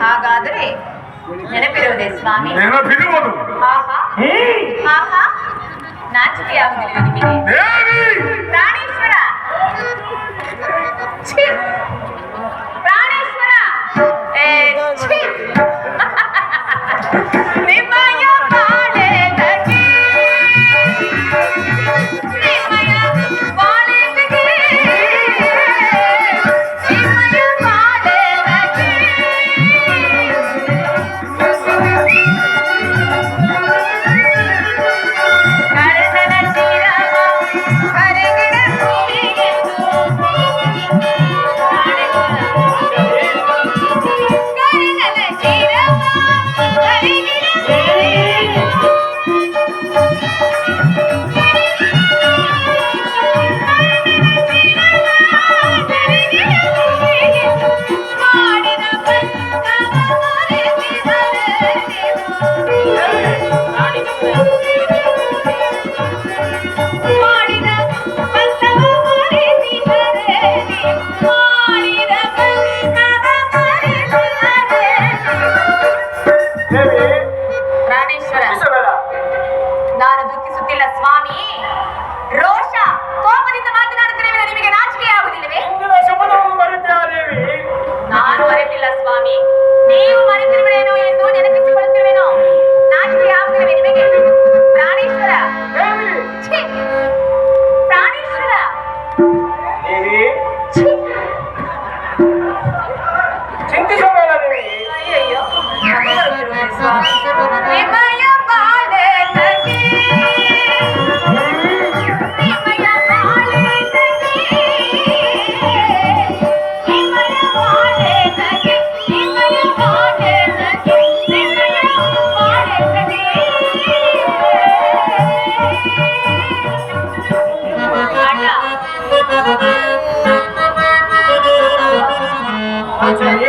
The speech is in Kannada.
ಹಾಗಾದರೆ ನೆನಪಿರುವುದೇ ಸ್ವಾಮಿ? ನೆನಪಿರುವುದು. ನಾಚಿಕೆ ಆಗುವುದಿಲ್ಲ ನಿಮಗೆ? ಪ್ರಾಣೇಶ್ವರ, ಪ್ರಾಣೇಶ್ವರ, ನಿಮ್ಮಯ ಬಾಳೆದಗೆ, ನಿಮ್ಮಯ ಬಾಳೆದಗೆ, ನಿಮ್ಮಯ ಬಾಳೆದಗೆ. ಕರನನ ಶಿರವ ಕರಗಿಡ ಭೂಮಿಗೆಂದು, ಕರನನ ಶಿರವ ಕರಗಿಡ ಭೂಮಿಗೆಂದು, ಮಾಡಿದ ಬಂಧವ ಮರೆತಿದರೆ ನೀವು, ಮಾಡಿದ ಬಂಧವ ಮರೆತಿದರೆ ನೀವು, ಮಾಡಿದ ಬಂಧವ ಮರೆತಿದರೆ ನೀವು. ಪ್ರಾಣೇಶ್ವರ, ನಾನು ದುಃಖಿಸುತ್ತಿಲ್ಲ ಸ್ವಾಮಿ. ರೋಷ ಕೋಪದಿಂದ ಮಾತನಾಡುತ್ತಿರುವೆ. ನಿಮಗೆ ನಾಚಿಕೆ ಆಗುವುದಿಲ್ಲವೇ? ನಾನು ಮರೆತಿಲ್ಲ ಸ್ವಾಮಿ, ನೀವು ಮರೆತಿರುವೇನೋ ಎಂದು ನೆನಪಿಸಿಕೊಳ್ಳುತ್ತಿರುವೇನೋ. ನಾಚಿಕೆ ಆಗುವುದಿಲ್ಲವೇ ನಿಮಗೆ? ಪ್ರಾಣೇಶ್ವರ, ಛೀ! ಪ್ರಾಣೇಶ್ವರ, ಛೀ! ಅಯ್ಯಯ್ಯೋ, ನಗು ಬರುತ್ತಿರುವುದೇ ಸ್ವಾಮಿ. ನಿಮ್ಮಯ ಬಾಳೆದಗೆ, ನಿಮ್ಮಯ ಬಾಳೆದಗೆ, ನಿಮ್ಮಯ ಬಾಳೆದಗೆ, ನಿಮ್ಮಯ ಬಾಳೆದಗೆ, ನಿಮ್ಮಯ ಬಾಳೆದಗೆ. ಅಣ್ಣ, ಆಚಾರ್ಯ